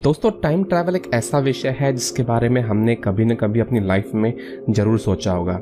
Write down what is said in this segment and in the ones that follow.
दोस्तों, time travel एक ऐसा विषय है जिसके बारे में हमने कभी न कभी अपनी लाइफ में ज़रूर सोचा होगा।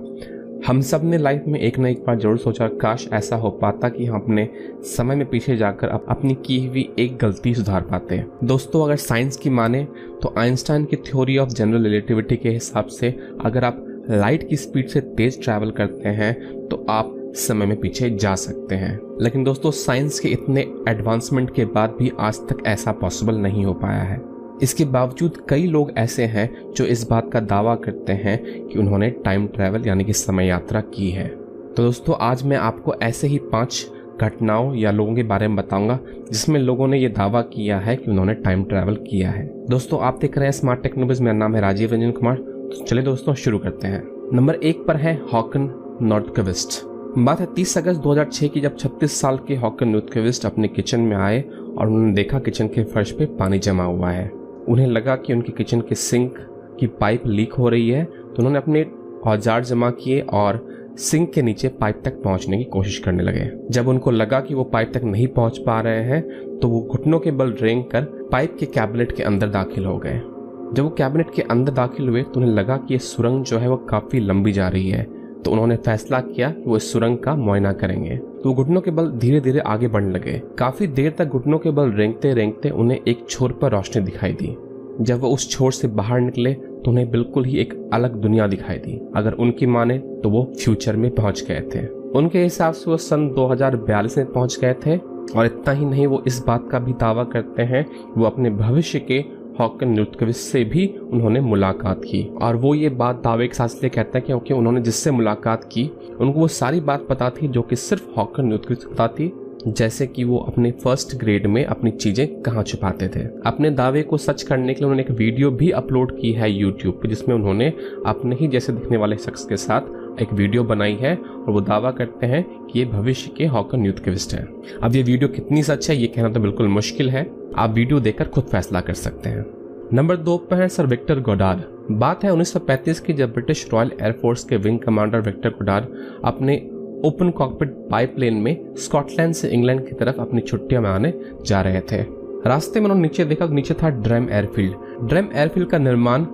हम सब ने लाइफ में एक न एक बार ज़रूर सोचा, काश ऐसा हो पाता कि हम अपने समय में पीछे जाकर अपनी की हुई एक गलती सुधार पाते। दोस्तों, अगर साइंस की माने तो आइंस्टाइन की थ्योरी ऑफ जनरल रिलेटिविटी के हिसाब से अगर आप लाइट की स्पीड से तेज ट्रैवल करते हैं तो आप समय में पीछे जा सकते हैं। लेकिन दोस्तों, साइंस के इतने एडवांसमेंट के बाद भी आज तक ऐसा पॉसिबल नहीं हो पाया है। इसके बावजूद कई लोग ऐसे हैं जो इस बात का दावा करते हैं कि उन्होंने टाइम ट्रैवल यानी कि समय यात्रा की है। तो दोस्तों, आज मैं आपको ऐसे ही 5 घटनाओं या लोगों के बारे में बताऊंगा जिसमें लोगों ने ये दावा किया है कि उन्होंने टाइम ट्रैवल किया है। दोस्तों, आप देख रहे हैं स्मार्ट टेक्नोलॉजीज। मेरा नाम है राजीव रंजन कुमार। तो चलिए दोस्तों, शुरू करते हैं। नंबर 1 पर है हॉकन नॉर्थक्विस्ट। बात है 30 अगस्त 2006 की, जब 36 साल के हॉकन नॉर्थक्विस्ट अपने किचन में आए और उन्होंने देखा किचन के फर्श पे पानी जमा हुआ है। उन्हें लगा कि उनके किचन के सिंक की पाइप लीक हो रही है, तो उन्होंने अपने औजार जमा किए और सिंक के नीचे पाइप तक पहुंचने की कोशिश करने लगे। जब उनको लगा कि वो पाइप तक नहीं पहुंच पा रहे हैं तो वो घुटनों के बल रेंग कर पाइप के कैबिनेट के अंदर दाखिल हो गए। जब वो कैबिनेट के अंदर दाखिल हुए तो उन्हें लगा कि ये सुरंग जो है वो काफी लंबी जा रही है, तो उन्होंने फैसला किया कि वो इस सुरंग का मुआयना करेंगे। तो वो घुटनों के बल धीरे धीरे आगे बढ़ने लगे। काफी देर तक घुटनों के बल रेंगते रेंगते उन्हें एक छोर पर रोशनी दिखाई दी। जब वो उस छोर से बाहर निकले तो उन्हें बिल्कुल ही एक अलग दुनिया दिखाई दी। अगर उनकी माने तो वो फ्यूचर में पहुंच गए थे। उनके हिसाब से वो सन 2042 में पहुंच गए थे। और इतना ही नहीं, वो इस बात का भी दावा करते हैं वो अपने भविष्य के हॉकन नॉर्थक्विस्ट से भी उन्होंने मुलाकात की। और वो ये बात दावे के साथ इसलिए कहते हैं क्योंकि उन्होंने जिससे मुलाकात की उनको वो सारी बात पता थी जो कि सिर्फ हॉकन नॉर्थक्विस्ट पता थी, जैसे कि वो अपने फर्स्ट ग्रेड में अपनी चीजें कहाँ छुपाते थे। अपने दावे को सच करने के लिए उन्होंने एक वीडियो भी अपलोड की है यूट्यूब पे, जिसमें उन्होंने अपने ही जैसे दिखने वाले शख्स के साथ एक वीडियो बनाई है और वो दावा करते हैं कि ये भविष्य के हॉकन नॉर्थक्विस्ट है। अब ये वीडियो कितनी सच है ये कहना तो बिल्कुल मुश्किल है, आप वीडियो देखकर खुद फैसला कर सकते हैं। नंबर 2 पर है सर विक्टर गोडार्ड। बात है 1935 की, जब ब्रिटिश रॉयल एयरफोर्स के विंग कमांडर विक्टर गोडार्ड अपने ओपन कॉकपिट बाईप्लेन में स्कॉटलैंड से इंग्लैंड की तरफ अपनी छुट्टियां मनाने जा रहे थे। रास्ते में उन्होंने नीचे देखा, नीचे था ड्रम एयरफील्ड। ड्रम एयरफील्ड का निर्माण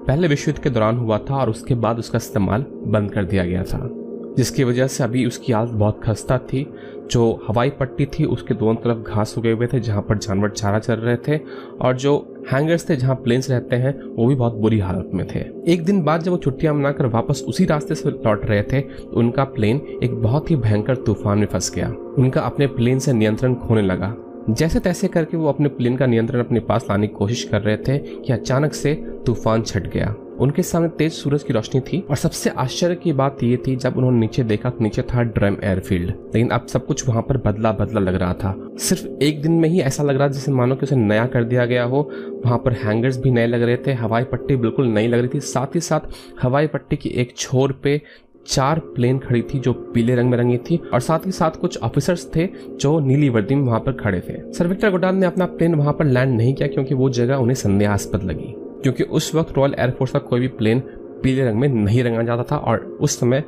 पहले विश्व युद्ध के दौरान हुआ था और उसके बाद उसका इस्तेमाल बंद कर दिया गया था, जिसकी वजह से अभी उसकी हालत बहुत खस्ता थी। जो हवाई पट्टी थी उसके दोनों तरफ घास उगे हुए थे जहां पर जानवर चारा चर रहे थे, और जो हैंगर्स थे जहां प्लेन्स रहते हैं वो भी बहुत बुरी हालत में थे। एक दिन बाद जब वो छुट्टियां मनाकर वापस उसी रास्ते से लौट रहे थे तो उनका प्लेन एक बहुत ही भयंकर तूफान में फंस गया। उनका अपने प्लेन से नियंत्रण खोने लगा। जैसे तैसे करके वो अपने प्लेन का नियंत्रण अपने पास लाने की कोशिश कर रहे थे कि अचानक से तूफान छट गया। उनके सामने तेज सूरज की रोशनी थी और सबसे आश्चर्य की बात ये थी, जब उन्होंने नीचे देखा तो नीचे था ड्रम एयरफील्ड। लेकिन अब सब कुछ वहां पर बदला बदला लग रहा था। सिर्फ एक दिन में ही ऐसा लग रहा था जैसे मानो कि उसे नया कर दिया गया हो। वहां पर हैंगर्स भी नए लग रहे थे, हवाई पट्टी बिल्कुल नई लग रही थी। साथ ही साथ हवाई पट्टी की एक छोर पे 4 प्लेन खड़ी थी जो पीले रंग में रंगी थी, और साथ ही साथ कुछ ऑफिसर्स थे जो नीली वर्दी में वहां पर खड़े थे। सर विक्टर गोडार्ड ने अपना प्लेन वहां पर लैंड नहीं किया क्योंकि वो जगह उन्हें संदेहास्पद लगी, क्योंकि उस वक्त रॉयल एयरफोर्स का कोई भी प्लेन पीले रंग में नहीं रंगा जाता था और उस समय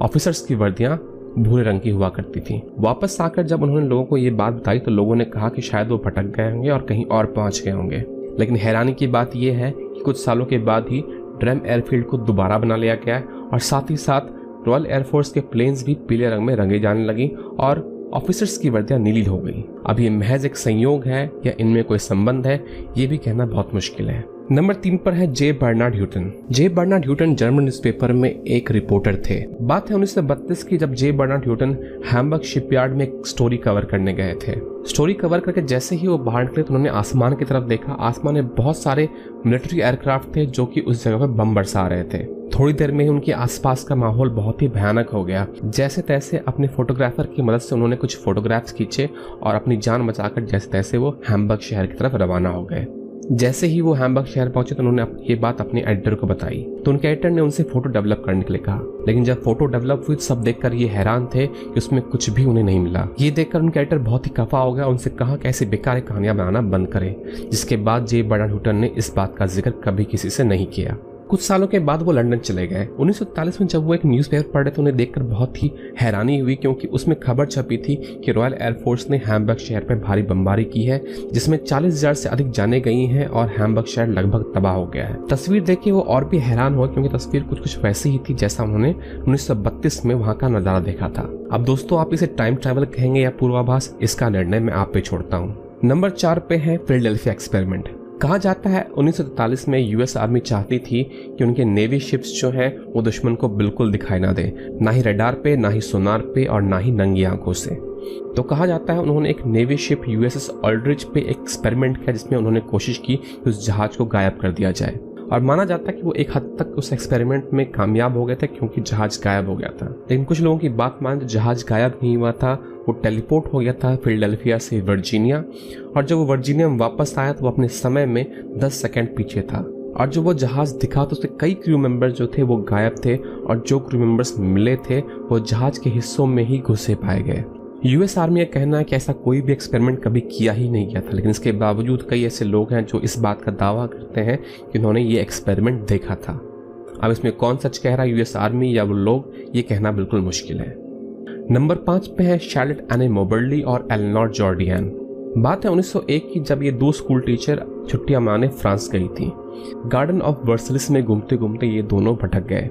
ऑफिसर्स की वर्दियां भूरे रंग की हुआ करती थी। वापस आकर जब उन्होंने लोगों को ये बात बताई तो लोगों ने कहा कि शायद वो भटक गए होंगे और कहीं और पहुंच गए होंगे। लेकिन हैरानी की बात यह है कि कुछ सालों के बाद ही ड्रम एयरफील्ड को दोबारा बना लिया गया और साथ ही साथ रॉयल एयरफोर्स के प्लेन्स भी पीले रंग में रंगे जाने लगी और ऑफिसर्स की वर्दियां नीली हो गई। अब ये महज एक संयोग है या इनमें कोई संबंध है, ये भी कहना बहुत मुश्किल है। नंबर 3 पर है जे बर्नार्ड ह्यूटन। जे बर्नार्ड ह्यूटन जर्मन न्यूज़पेपर में एक रिपोर्टर थे। बात है 1932 की, जब जे बर्नार्ड ह्यूटन हैम्बर्ग शिपयार्ड में एक स्टोरी कवर करने गए थे। स्टोरी कवर करके जैसे ही वो बाहर निकले तो उन्होंने आसमान की तरफ देखा। आसमान में बहुत सारे मिलिट्री एयरक्राफ्ट थे जो कि उस जगह पर बम बरसा रहे थे। थोड़ी देर में ही उनके आसपास का माहौल बहुत ही भयानक हो गया। जैसे तैसे अपने फोटोग्राफर की मदद से उन्होंने कुछ फोटोग्राफ्स खींचे और अपनी जान बचाकर जैसे तैसे वो हैम्बर्ग शहर की तरफ रवाना हो गए। जैसे ही वो हैम्बर्ग शहर पहुंचे तो उन्होंने ये बात अपने एडिटर को बताई, तो उनके एडिटर ने उनसे फोटो डेवलप करने के लिए कहा। लेकिन जब फोटो डेवलप हुई सब देखकर ये हैरान थे कि उसमें कुछ भी उन्हें नहीं मिला। ये देखकर उनके एडिटर बहुत ही खफा हो गया। उनसे कहा कि ऐसी बेकार कहानियां बनाना बंद करें, जिसके बाद जे बर्नार्ड ह्यूटन ने इस बात का जिक्र कभी किसी से नहीं किया। कुछ सालों के बाद वो लंदन चले गए। 1943 में जब वो एक न्यूज़पेपर पढ़े तो उन्हें देखकर बहुत ही हैरानी हुई, क्योंकि उसमें खबर छपी थी कि रॉयल एयरफोर्स ने हैम्बर्ग शहर पर भारी बमबारी की है, जिसमें 40,000 से अधिक जाने गई हैं और हैम्बर्ग शहर लगभग तबाह हो गया है। तस्वीर देख के वो और भी हैरान हुआ, क्योंकि तस्वीर कुछ वैसी ही थी जैसा उन्होंने 1932 में वहां का नजारा देखा था। अब दोस्तों, आप इसे टाइम ट्रैवल कहेंगे या पूर्वाभास, इसका निर्णय मैं आप पे छोड़ता हूँ। नंबर 4 पे है फिलाडेल्फिया एक्सपेरिमेंट। कहा जाता है 1943 में यूएस आर्मी चाहती थी कि उनके नेवी शिप्स जो हैं वो दुश्मन को बिल्कुल दिखाई ना दे, ना ही रडार पे, ना ही सोनार पे और ना ही नंगी आंखों से। तो कहा जाता है उन्होंने एक नेवी शिप यूएसएस ऑल्ड्रिच पे एक्सपेरिमेंट किया, जिसमें उन्होंने कोशिश की कि उस जहाज को गायब कर दिया जाए। और माना जाता है कि वो एक हद तक उस एक्सपेरिमेंट में कामयाब हो गए थे, क्योंकि जहाज गायब हो गया था। लेकिन कुछ लोगों की बात मान, जहाज गायब नहीं हुआ था, वो टेलीपोर्ट हो गया था फिलाडेल्फिया से वर्जीनिया। और जब वो वर्जीनिया में वापस आया तो वो अपने समय में 10 सेकंड पीछे था। और जो वो जहाज दिखा तो उसके कई क्रू मेंबर्स जो थे वो गायब थे, और जो क्रू मेंबर्स मिले थे वो जहाज के हिस्सों में ही घुसे पाए गए। यूएस आर्मी का कहना है कि ऐसा कोई भी एक्सपेरिमेंट कभी किया ही नहीं गया था, लेकिन इसके बावजूद कई ऐसे लोग हैं जो इस बात का दावा करते हैं कि उन्होंने ये एक्सपेरिमेंट देखा था। अब इसमें कौन सच कह रहा है, यूएस आर्मी या वो लोग, ये कहना बिल्कुल मुश्किल है। नंबर 5 पे है शार्लेट एने मोबर्ली और एलेनोर जॉर्डियन। बात है 1901 की, जब ये 2 स्कूल टीचर छुट्टियां मनाने फ्रांस गई थी। गार्डन ऑफ वर्सलिस में घूमते घूमते ये दोनों भटक गए,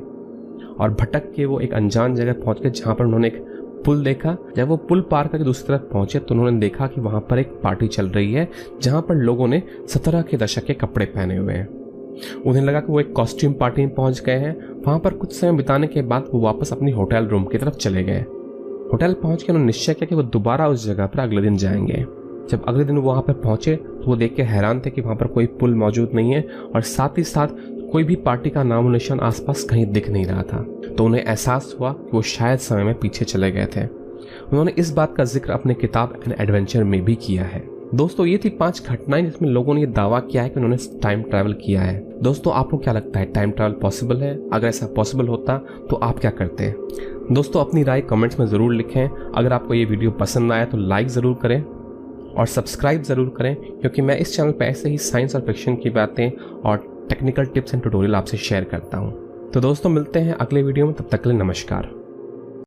और भटक के वो एक अनजान जगह पहुंच गए जहां पर उन्होंने एक पुल देखा। जब वो पुल पार करके दूसरी तरफ पहुंचे तो उन्होंने देखा कि वहां पर एक पार्टी चल रही है, जहां पर लोगों ने 17 के दशक के कपड़े पहने हुए हैं। उन्हें लगा कि वो एक कॉस्ट्यूम पार्टी में पहुंच गए हैं। वहां पर कुछ समय बिताने के बाद वो वापस अपनी होटल रूम की तरफ चले गए। होटल पहुंच के उन्होंने निश्चय किया कि वो दोबारा उस जगह पर अगले दिन जाएंगे। जब अगले दिन वहां पर पहुंचे तो वो देख के हैरान थे कि वहां पर कोई पुल मौजूद नहीं है, और साथ ही साथ कोई भी पार्टी का नामो निशान आसपास कहीं दिख नहीं रहा था। तो उन्हें एहसास हुआ कि वो शायद समय में पीछे चले गए थे। उन्होंने इस बात का जिक्र अपने किताब एन एडवेंचर में भी किया है। दोस्तों, ये थी 5 घटनाएं जिसमें लोगों ने ये दावा किया है कि उन्होंने टाइम ट्रैवल किया है। दोस्तों, आपको क्या लगता है, टाइम ट्रैवल पॉसिबल है? अगर ऐसा पॉसिबल होता तो आप क्या करते? दोस्तों, अपनी राय कमेंट्स में ज़रूर लिखें। अगर आपको ये वीडियो पसंद आया तो लाइक ज़रूर करें और सब्सक्राइब ज़रूर करें, क्योंकि मैं इस चैनल पर ऐसे ही साइंस और फिक्शन की बातें और टेक्निकल टिप्स एंड ट्यूटोरियल आपसे शेयर करता हूँ। तो दोस्तों, मिलते हैं अगले वीडियो में, तब तक के लिए नमस्कार।